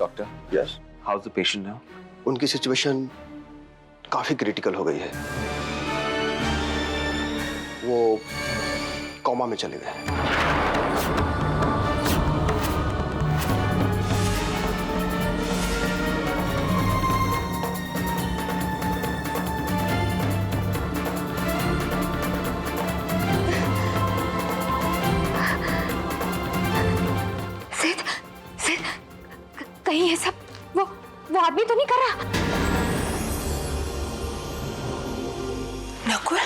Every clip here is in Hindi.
Doctor, yes, how is the patient now? उनकी सिचुएशन काफी क्रिटिकल हो गई है। वो कोमा में चले गए। कहीं ये सब वो आदमी तो नहीं कर रहा? नकुल,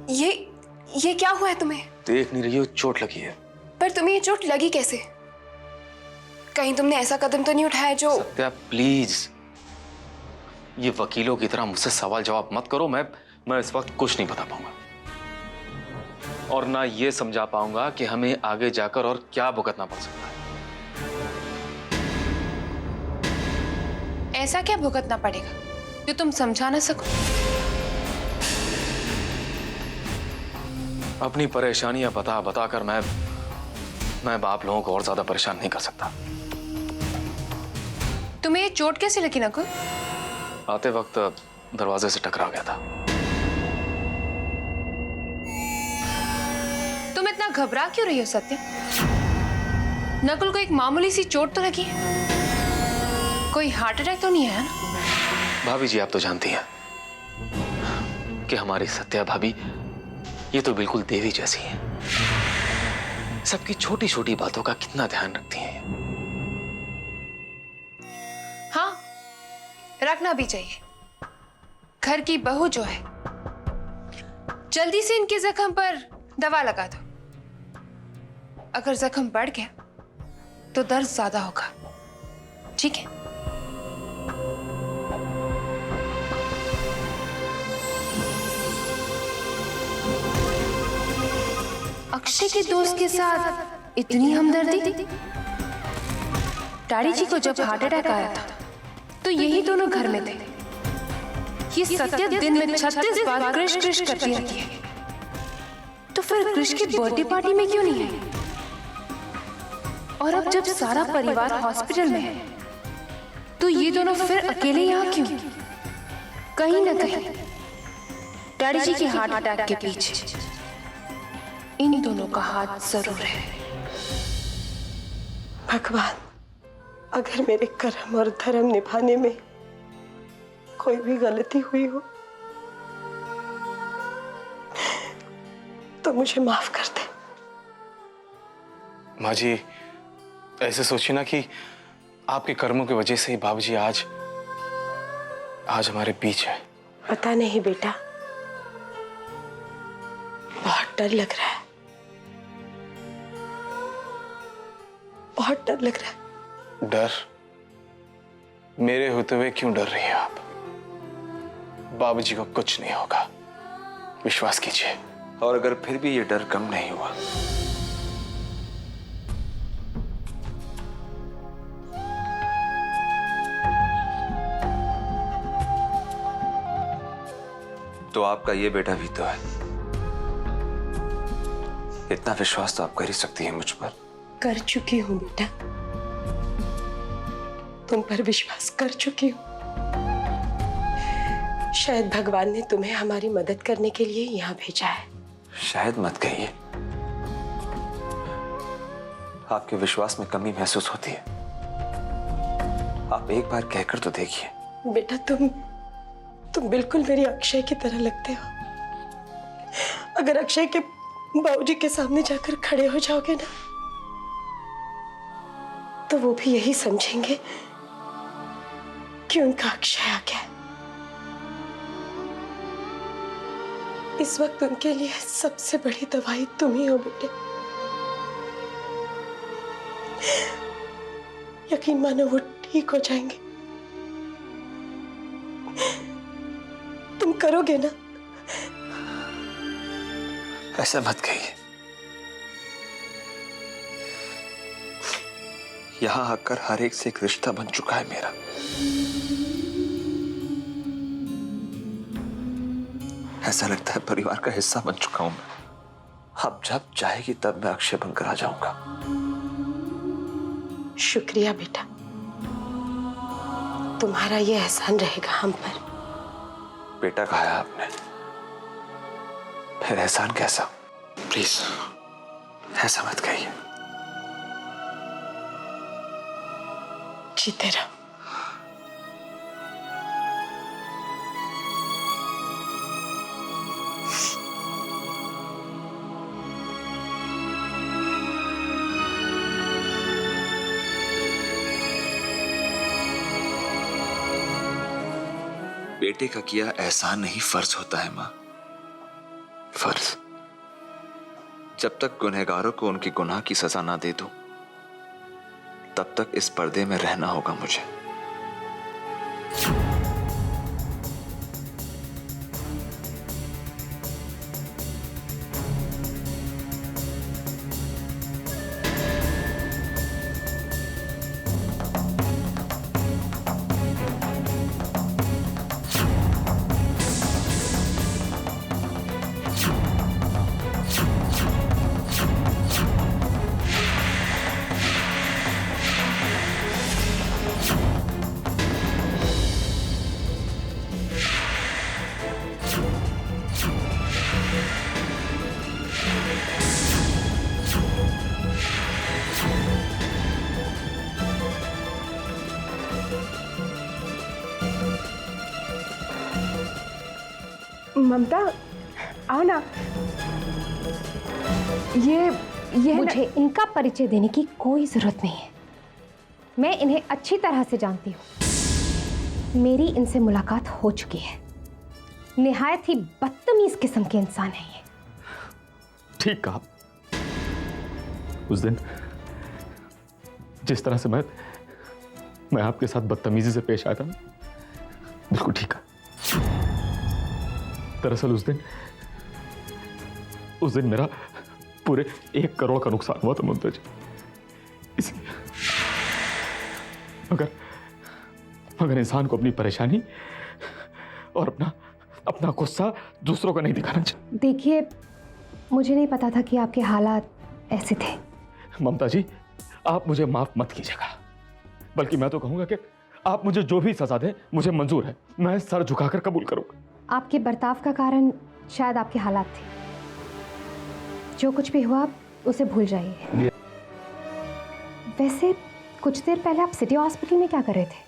ये क्या हुआ है तुम्हें? देख नहीं रही हो, चोट लगी है। पर तुम्हें ये चोट लगी कैसे? कहीं तुमने ऐसा कदम तो नहीं उठाया जो... सत्या प्लीज, ये वकीलों की तरह मुझसे सवाल जवाब मत करो। मैं इस वक्त कुछ नहीं बता पाऊंगा और ना ये समझा पाऊंगा कि हमें आगे जाकर और क्या भुगतना पड़ सकता है। ऐसा क्या भुगतना पड़ेगा जो तुम समझा ना सको? अपनी परेशानियां बता बता कर मैं आप लोगों को और ज्यादा परेशान नहीं कर सकता। तुम्हें ये चोट कैसे लगी नकुल? आते वक्त दरवाजे से टकरा गया था। तुम इतना घबरा क्यों रही हो सत्या? नकुल को एक मामूली सी चोट तो लगी है, कोई हार्ट अटैक तो नहीं है ना? भाभी जी, आप तो जानती हैं कि हमारी सत्या भाभी ये तो बिल्कुल देवी जैसी है। सबकी छोटी छोटी बातों का कितना ध्यान रखती हैं। हाँ, रखना भी चाहिए। घर की बहू जो है, जल्दी से इनके जख्म पर दवा लगा दो। अगर जख्म बढ़ गया तो दर्द ज्यादा होगा, ठीक है? अक्षय के दोस्त के साथ इतनी हमदर्दी? डैडी जी को जब हार्ट अटैक आया था तो यही दोनों घर में थे। ये सत्या दिन में 36 बार कृष कृष करती रहती है, तो फिर कृष की बर्थडे पार्टी में क्यों नहीं है? और अब जब सारा परिवार हॉस्पिटल में है तो ये दोनों फिर अकेले यहाँ क्यों? कहीं ना कहीं डैडी जी के हार्ट अटैक के पीछे इन दोनों का हाथ जरूर है। भगवान, अगर मेरे कर्म और धर्म निभाने में कोई भी गलती हुई हो तो मुझे माफ कर दे। माँ जी, ऐसे सोचिए ना कि आपके कर्मों की वजह से ही बाबूजी आज हमारे बीच है। पता नहीं बेटा, बहुत डर लग रहा है, बहुत डर लग रहा है। डर? मेरे होते हुए क्यों डर रही हैं आप? बाबूजी को कुछ नहीं होगा, विश्वास कीजिए। और अगर फिर भी ये डर कम नहीं हुआ तो आपका ये बेटा भी तो है। इतना विश्वास तो आप कर ही सकती है मुझ पर। कर चुकी हूं बेटा, तुम पर विश्वास कर चुकी हूं। शायद भगवान ने तुम्हें हमारी मदद करने के लिए यहाँ भेजा है। शायद मत कहिए, आपके विश्वास में कमी महसूस होती है। आप एक बार कहकर तो देखिए। बेटा, तुम बिल्कुल मेरी अक्षय की तरह लगते हो। अगर अक्षय के बाबूजी के सामने जाकर खड़े हो जाओगे ना तो वो भी यही समझेंगे कि उनका अक्षय आ गया। इस वक्त उनके लिए सबसे बड़ी दवाई तुम ही हो बेटे। यकीन मानो वो ठीक हो जाएंगे। तुम करोगे ना? ऐसा मत कहिए। यहां आकर हर एक से एक रिश्ता बन चुका है मेरा। ऐसा लगता है परिवार का हिस्सा बन चुका हूं मैं। अब जब चाहेगी तब मैं अक्षय बनकर आ जाऊंगा। शुक्रिया बेटा। तुम्हारा ये एहसान रहेगा हम पर। बेटा कहा है आपने, फिर एहसान कैसा? प्लीज ऐसा मत कहिए। जीते रहो। बेटे का किया एहसान नहीं फर्ज होता है मां, फर्ज। जब तक गुनहगारों को उनके गुनाह की सजा ना दे दूं, तब तक इस पर्दे में रहना होगा मुझे। ममता, आओ ना। ये मुझे इनका परिचय देने की कोई जरूरत नहीं है। मैं इन्हें अच्छी तरह से जानती हूँ। मेरी इनसे मुलाकात हो चुकी है। निहायत ही बदतमीज किस्म के इंसान है ये। ठीक कहा। उस दिन जिस तरह से मैं आपके साथ बदतमीजी से पेश आया था, बिल्कुल ठीक है। दरअसल उस दिन मेरा पूरे 1 करोड़ का नुकसान हुआ था ममता जी। इसलिए मगर इंसान को अपनी परेशानी और अपना गुस्सा दूसरों को नहीं दिखाना चाहिए। देखिए, मुझे नहीं पता था कि आपके हालात ऐसे थे। ममता जी, आप मुझे माफ मत कीजिएगा, बल्कि मैं तो कहूंगा कि आप मुझे जो भी सजा दें मुझे मंजूर है। मैं सर झुकाकर कबूल करूंगा। आपके बर्ताव का कारण शायद आपके हालात थे। जो कुछ भी हुआ उसे भूल जाइए। वैसे कुछ देर पहले आप सिटी हॉस्पिटल में क्या कर रहे थे?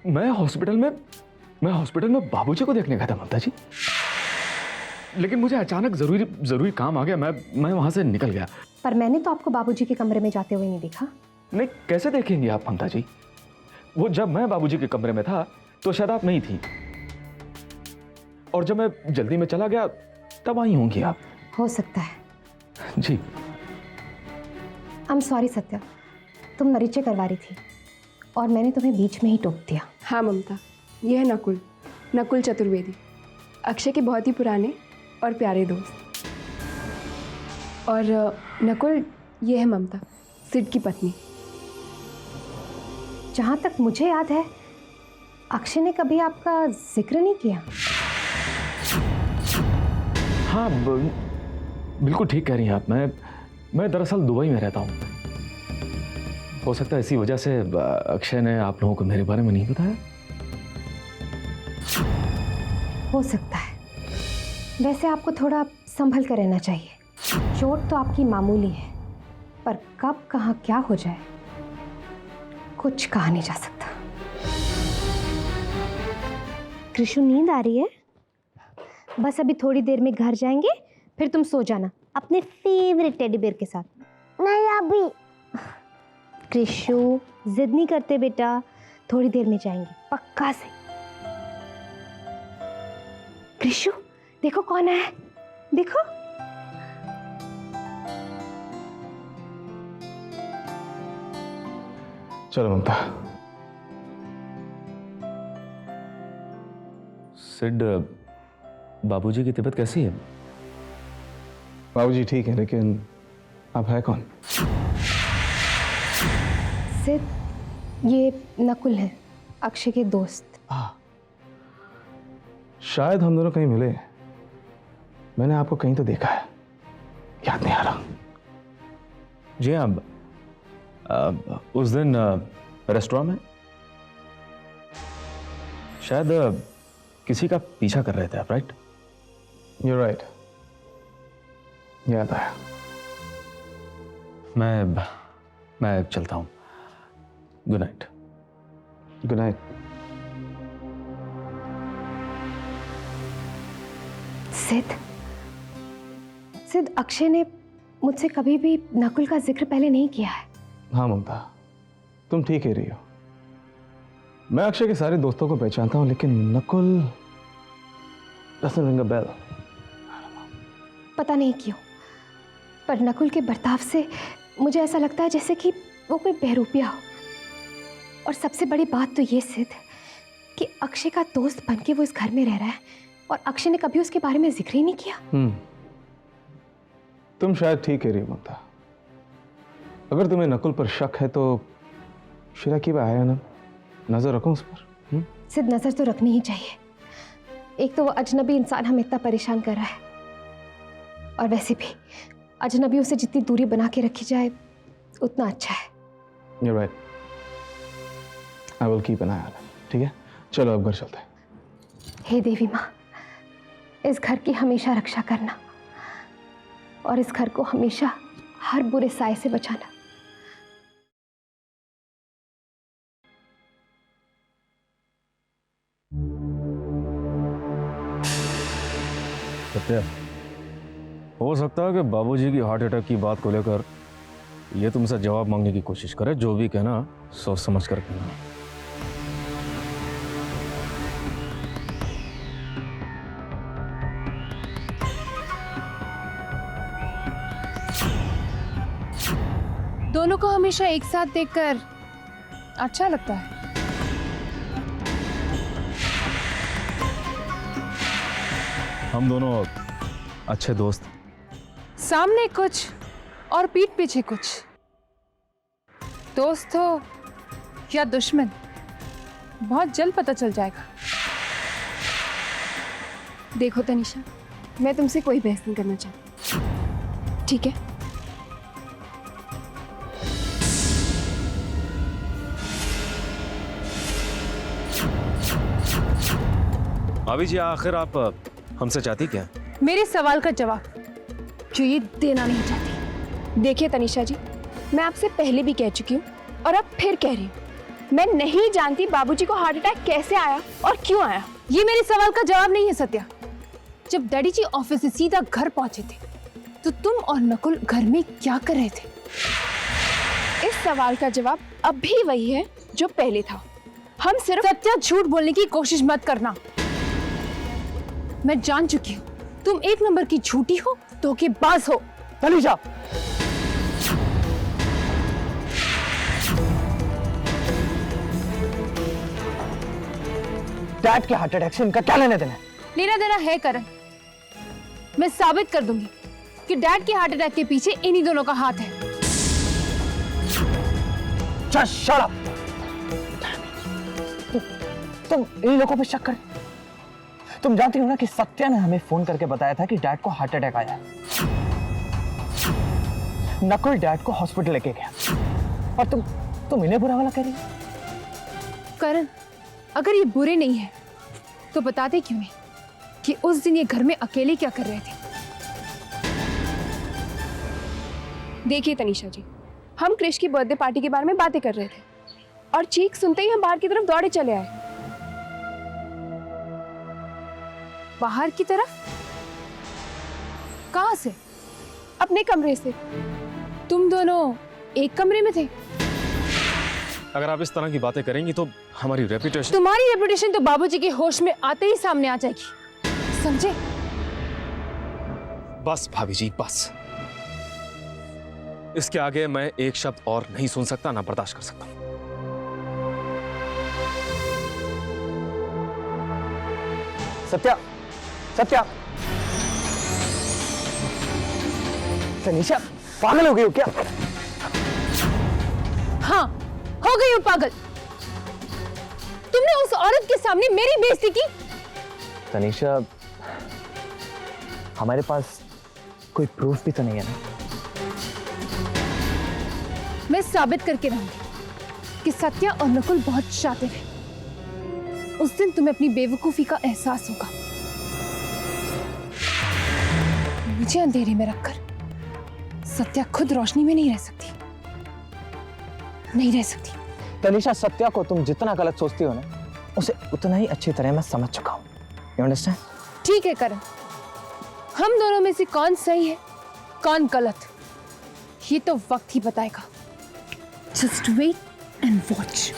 मैं हॉस्पिटल में बाबूजी को देखने गया था ममता जी, लेकिन मुझे अचानक जरूरी काम आ गया। मैं वहां से निकल गया। पर मैंने तो आपको बाबूजी के कमरे में जाते हुए नहीं देखा। नहीं, कैसे देखेंगे आप ममता जी? वो जब मैं बाबूजी के कमरे में था तो शायद आप नहीं थी, और जब मैं जल्दी में चला गया तब आई होंगी आप। हो सकता है जी। आई एम सॉरी सत्या, तुम परिचय करवा रही थी और मैंने तुम्हें बीच में ही टोक दिया। हाँ ममता, यह है नकुल चतुर्वेदी, अक्षय के बहुत ही पुराने और प्यारे दोस्त। और नकुल, ये है ममता, सिड की पत्नी। जहाँ तक मुझे याद है, अक्षय ने कभी आपका जिक्र नहीं किया। हाँ, बिल्कुल ठीक कह रही हैं आप। मैं दरअसल दुबई में रहता हूँ। हो सकता है इसी वजह से अक्षय ने आप लोगों को मेरे बारे में नहीं बताया। हो सकता है। वैसे आपको थोड़ा संभल कर रहना चाहिए। चोट तो आपकी मामूली है, पर कब कहाँ क्या हो जाए कुछ कहा नहीं जा सकता। कृष्ण, नींद आ रही है? बस अभी थोड़ी देर में घर जाएंगे, फिर तुम सो जाना अपने फेवरेट टेडी बेयर के साथ। नहीं अभी। कृष्ण, जिद नहीं करते बेटा, थोड़ी देर में जाएंगे पक्का से। कृष्ण, देखो कौन है, देखो। चलो ममता। सिड, बाबूजी की तबीयत कैसी है? बाबूजी ठीक है, लेकिन अब है कौन? सिड, ये नकुल है, अक्षय के दोस्त। शायद हम दोनों कहीं मिले। मैंने आपको कहीं तो देखा है, याद नहीं आ रहा। जी हाँ, उस दिन रेस्टोरेंट में शायद किसी का पीछा कर रहे थे आप, राइट? You're right. याद आया। मैं चलता हूँ। Good night. Good night. सिद्ध, अक्षय ने मुझसे कभी भी नकुल का जिक्र पहले नहीं किया है। हाँ ममता, तुम ठीक कह रही हो। मैं अक्षय के सारे दोस्तों को पहचानता हूं, लेकिन Nakul doesn't ring a bell। पता नहीं क्यों, पर नकुल के बर्ताव से मुझे ऐसा लगता है जैसे कि वो कोई बहरूपिया हो। और सबसे बड़ी बात तो ये सिद्ध कि अक्षय का दोस्त बन के वो इस घर में रह रहा है और अक्षय ने कभी उसके बारे में जिक्र ही नहीं किया। तुम शायद ठीक कह रही हो ममता। अगर तुम्हें नकुल पर शक है तो शिरा की आया ना, नजर रखो उस पर। सिद्ध, नजर तो रखनी ही चाहिए। एक तो वो अजनबी इंसान हमें इतना परेशान कर रहा है, और वैसे भी अजनबियों से जितनी दूरी बना के रखी जाए उतना अच्छा है। You're right. I will keep an eye on it। ठीक है, चलो अब घर चलते हैं। हे देवी माँ, इस घर की हमेशा रक्षा करना और इस घर को हमेशा हर बुरे साए से बचाना। सत्या, हो सकता है कि बाबूजी की हार्ट अटैक की बात को लेकर ये तुमसे जवाब मांगने की कोशिश करे। जो भी कहना सोच समझ कर कहना। दोनों को हमेशा एक साथ देखकर अच्छा लगता है। हम दोनों अच्छे दोस्त। सामने कुछ और पीठ पीछे कुछ। दोस्त हो या दुश्मन, बहुत जल्द पता चल जाएगा। देखो तनिषा, मैं तुमसे कोई बहस नहीं करना चाहती, ठीक है? भाभी जी, आखिर आप हमसे चाहती क्या? मेरे सवाल का जवाब जो ये देना नहीं चाहती। देखिए तनिषा जी, मैं आपसे पहले भी कह चुकी हूँ और अब फिर कह रही हूँ, मैं नहीं जानती बाबूजी को हार्ट अटैक कैसे आया और क्यों आया। ये मेरे सवाल का जवाब नहीं है सत्या। जब डैडी जी ऑफिस से सीधा घर पहुंचे थे तो तुम और नकुल घर में क्या कर रहे थे? इस सवाल का जवाब अब भी वही है जो पहले था। हम सिर्फ सत्या, झूठ बोलने की कोशिश मत करना। मैं जान चुकी हूँ तुम एक नंबर की झूठी हो, धोखेबाज हो। तनिषा, डैड के हार्ट अटैक से इनका क्या लेना देना है? लेना देना है करण। मैं साबित कर दूंगी कि डैड के हार्ट अटैक के पीछे इन्हीं दोनों का हाथ है। Just shut up! तुम इन लोगों पे शक कर। तुम जानती हो ना कि सत्या ने हमें फोन करके बताया था कि डैड को हार्ट अटैक आया। नकुल डैड को हॉस्पिटल लेके गया और तुम इन्हें बुरा वाला कह रही हो? करण, अगर ये बुरे नहीं है तो बताते क्यों नहीं कि उस दिन ये घर में अकेले क्या कर रहे थे? देखिए तनिषा जी, हम क्रिश की बर्थडे पार्टी के बारे में बातें कर रहे थे और चीख सुनते ही हम बाहर की तरफ दौड़े चले आए। बाहर की तरफ? कहां से? अपने कमरे से। तुम दोनों एक कमरे में थे? अगर आप इस तरह की बातें करेंगी तो हमारी रेपुटेशन। तुम्हारी रेपुटेशन तो बाबूजी के होश में आते ही सामने आ जाएगी, समझे? बस भाभी जी, बस। इसके आगे मैं एक शब्द और नहीं सुन सकता, ना बर्दाश्त कर सकता। सत्या, सत्या, तनिषा पागल हो गई हो क्या? हाँ, हो गई हूँ पागल। तुमने उस औरत के सामने मेरी बेइज्जती की। तनिषा, हमारे पास कोई प्रूफ भी तो नहीं है ना। मैं साबित करके रहूंगी कि सत्या और नकुल बहुत शातिर हैं। उस दिन तुम्हें अपनी बेवकूफी का एहसास होगा। मुझे अंधेरे में रखकर सत्या खुद रोशनी में नहीं रह सकती, नहीं रह सकती। तनिषा, सत्या को तुम जितना गलत सोचती हो ना, उसे उतना ही अच्छी तरह मैं समझ चुका हूँ। You understand? ठीक है करण, हम दोनों में से कौन सही है कौन गलत, ये तो वक्त ही बताएगा। Just wait and watch.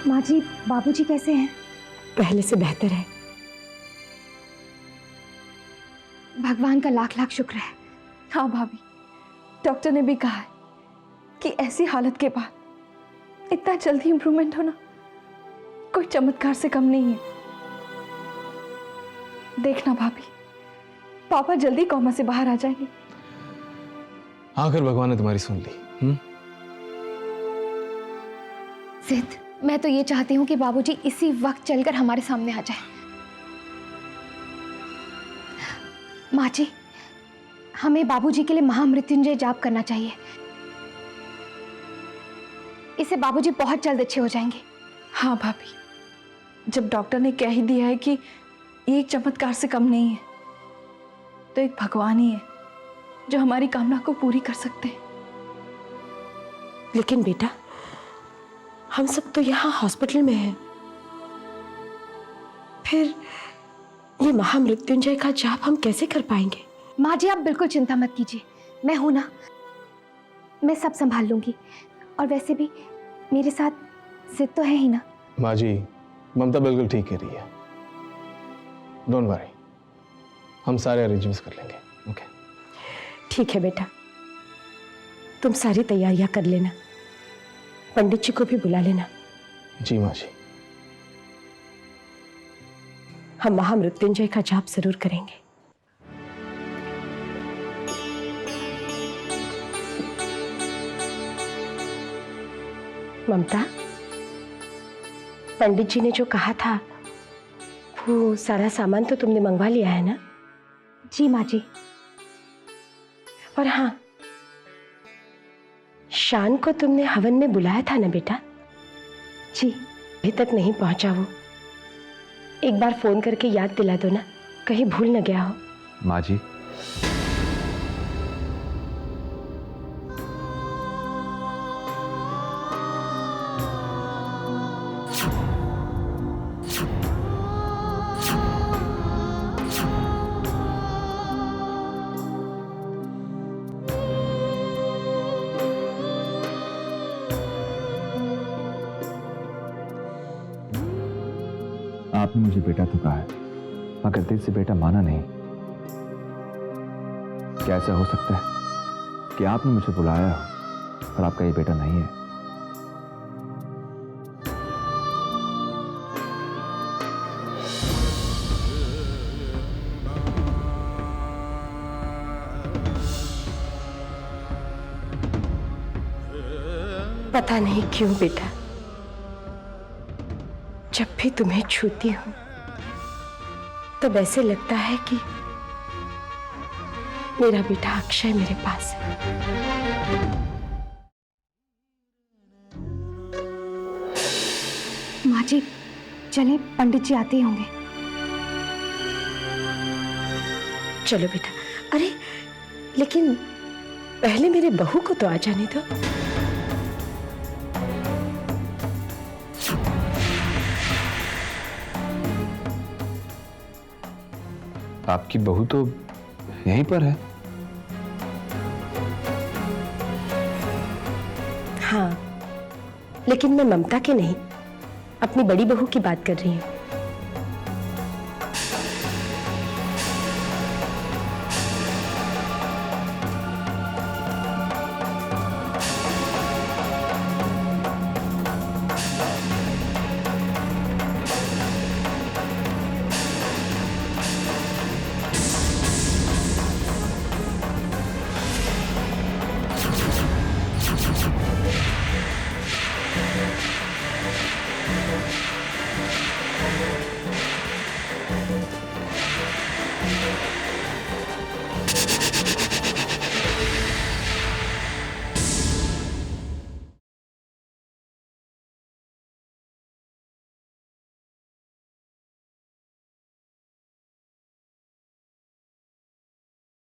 माँ जी, बाबूजी कैसे हैं? पहले से बेहतर है। भगवान का लाख लाख शुक्र है। हाँ भाभी, डॉक्टर ने भी कहा है कि ऐसी हालत के बाद इतना जल्दी इंप्रूवमेंट होना कोई चमत्कार से कम नहीं है। देखना भाभी, पापा जल्दी कोमा से बाहर आ जाएंगे। आखिर भगवान ने तुम्हारी सुन ली। सिद्ध, मैं तो ये चाहती हूँ कि बाबूजी इसी वक्त चलकर हमारे सामने आ जाए। माँ जी, हमें बाबूजी के लिए महामृत्युंजय जाप करना चाहिए। इससे बाबूजी बहुत जल्द अच्छे हो जाएंगे। हाँ भाभी, जब डॉक्टर ने कह ही दिया है कि ये एक चमत्कार से कम नहीं है, तो एक भगवान ही है जो हमारी कामना को पूरी कर सकते हैं। लेकिन बेटा, हम सब तो यहाँ हॉस्पिटल में हैं। फिर ये महामृत्युंजय का जाप हम कैसे कर पाएंगे? माँ जी, आप बिल्कुल चिंता मत कीजिए, मैं हूं ना, मैं सब संभाल लूंगी। और वैसे भी मेरे साथ सिद्ध तो है ही ना। माँ जी, ममता बिल्कुल ठीक कह रही है। डोंट वरी, हम सारे अरेंजमेंट्स कर लेंगे। ओके? ठीक है बेटा, तुम सारी तैयारियां कर लेना, पंडित जी को भी बुला लेना। जी माँ जी। हम महामृत्युंजय का जाप जरूर करेंगे। ममता, पंडित जी ने जो कहा था वो सारा सामान तो तुमने मंगवा लिया है ना? जी माँ जी। और हाँ, शान को तुमने हवन में बुलाया था ना बेटा? जी। अभी तक नहीं पहुंचा वो, एक बार फोन करके याद दिला दो ना, कहीं भूल न गया हो। माँ जी, आपने मुझे बेटा तो कहा है, मगर दिल से बेटा माना नहीं। क्या ऐसा हो सकता है कि आपने मुझे बुलाया हो और आपका ये बेटा नहीं है? पता नहीं क्यों बेटा, जब भी तुम्हें छूती हूं तब ऐसे लगता है कि मेरा बेटा अक्षय मेरे पास है। माँ जी, चले, पंडित जी आते ही होंगे। चलो बेटा। अरे लेकिन पहले मेरे बहू को तो आ जाने दो। आपकी बहू तो यहीं पर है। हाँ, लेकिन मैं ममता के नहीं, अपनी बड़ी बहू की बात कर रही हूँ।